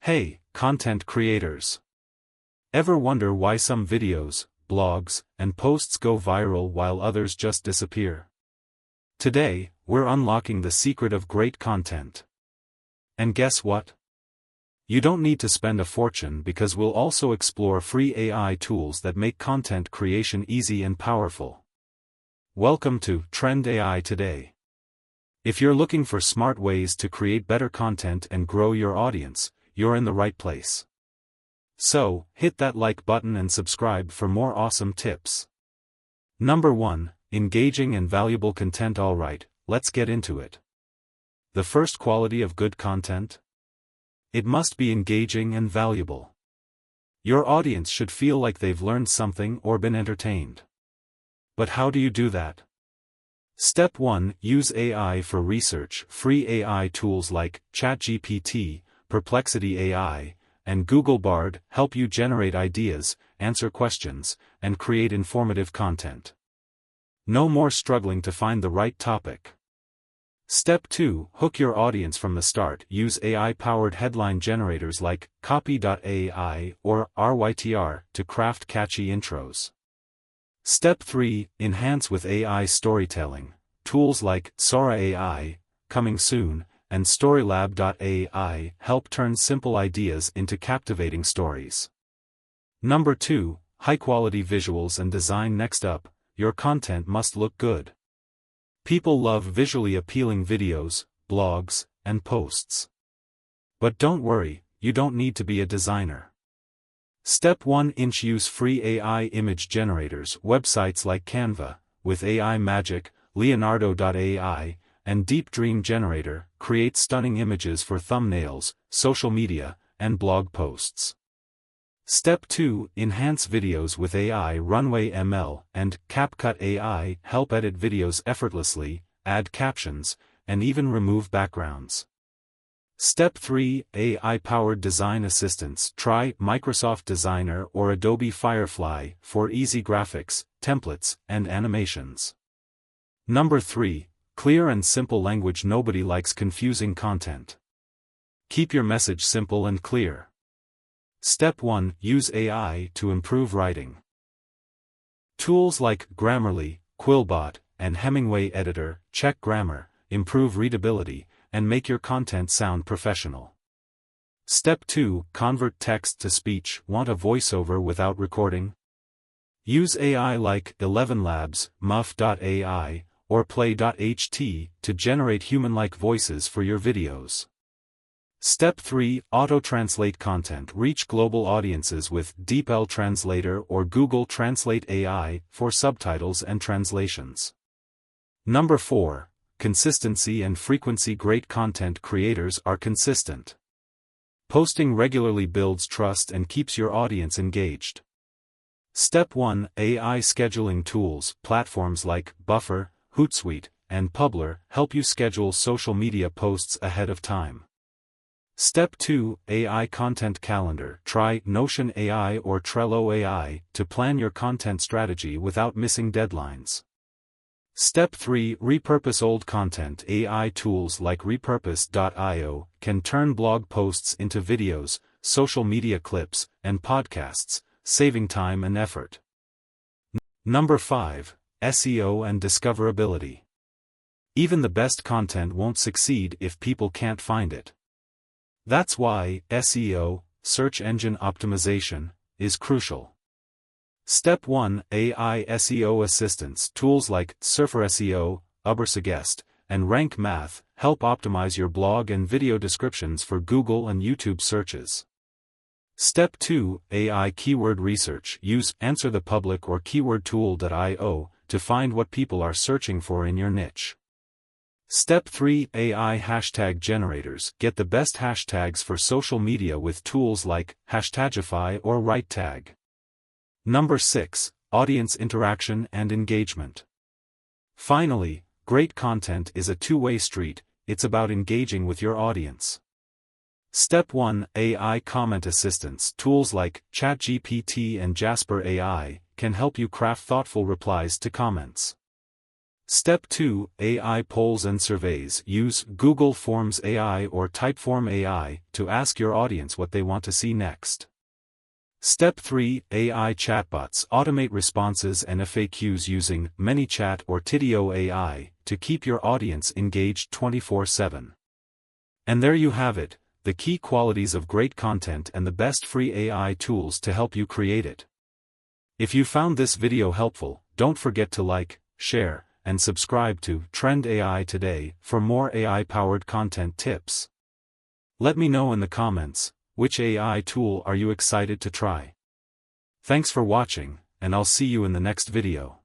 Hey, content creators! Ever wonder why some videos, blogs, and posts go viral while others just disappear? Today, we're unlocking the secret of great content. And guess what? You don't need to spend a fortune because we'll also explore free AI tools that make content creation easy and powerful. Welcome to Trend AI Today. If you're looking for smart ways to create better content and grow your audience, you're in the right place. So, hit that like button and subscribe for more awesome tips. Number 1, engaging and valuable content. Alright, let's get into it. The first quality of good content? It must be engaging and valuable. Your audience should feel like they've learned something or been entertained. But how do you do that? Step 1, use AI for research. Free AI tools like ChatGPT, Perplexity AI, and Google Bard help you generate ideas, answer questions, and create informative content. No more struggling to find the right topic. Step 2, hook your audience from the start. Use AI-powered headline generators like Copy.ai or RYTR to craft catchy intros. Step 3, enhance with AI storytelling. Tools like Sora AI, coming soon, and Storylab.ai help turn simple ideas into captivating stories. Number 2, high-quality visuals and design. Next up, your content must look good. People love visually appealing videos, blogs, and posts. But don't worry, you don't need to be a designer. Step 1, use free AI image generators. Websites like Canva, with AI Magic, Leonardo.ai, and Deep Dream Generator create stunning images for thumbnails, social media, and blog posts. Step 2, enhance videos with AI. Runway ML and CapCut AI help edit videos effortlessly, add captions, and even remove backgrounds. Step 3, AI-powered design assistants. Try Microsoft Designer or Adobe Firefly for easy graphics, templates, and animations. Number 3, clear and simple language. Nobody likes confusing content. Keep your message simple and clear. Step 1, use AI to improve writing. Tools like Grammarly, Quillbot, and Hemingway Editor check grammar, improve readability, and make your content sound professional. Step 2, convert text to speech. Want a voiceover without recording? Use AI like ElevenLabs, Muff.ai, or Play.ht to generate human-like voices for your videos. Step 3, auto-translate content. Reach global audiences with DeepL Translator or Google Translate AI for subtitles and translations. Number 4, consistency and frequency. Great content creators are consistent. Posting regularly builds trust and keeps your audience engaged. Step 1, AI scheduling tools. Platforms like Buffer, Hootsuite, and Publer help you schedule social media posts ahead of time. Step 2, AI content calendar. Try Notion AI or Trello AI to plan your content strategy without missing deadlines. Step 3, repurpose old content. AI tools like repurpose.io can turn blog posts into videos, social media clips, and podcasts, saving time and effort. Number 5, SEO and discoverability. Even the best content won't succeed if people can't find it. That's why SEO, search engine optimization, is crucial. Step 1, AI SEO assistance. Tools like Surfer SEO, Ubersuggest, and Rank Math help optimize your blog and video descriptions for Google and YouTube searches. Step 2, AI keyword research. Use AnswerThePublic or keywordtool.io to find what people are searching for in your niche. Step 3, AI hashtag generators. Get the best hashtags for social media with tools like Hashtagify or RightTag. Number 6, audience interaction and engagement. Finally, great content is a two-way street. It's about engaging with your audience. Step 1, AI comment assistance. Tools like ChatGPT and Jasper AI can help you craft thoughtful replies to comments. Step 2. AI polls and surveys. Use Google Forms AI or Typeform AI to ask your audience what they want to see next. Step 3. AI chatbots. Automate responses and FAQs using ManyChat or Tidio AI to keep your audience engaged 24/7. And there you have it, the key qualities of great content and the best free AI tools to help you create it. If you found this video helpful, don't forget to like, share, and subscribe to Trend AI Today for more AI-powered content tips. Let me know in the comments, which AI tool are you excited to try? Thanks for watching, and I'll see you in the next video.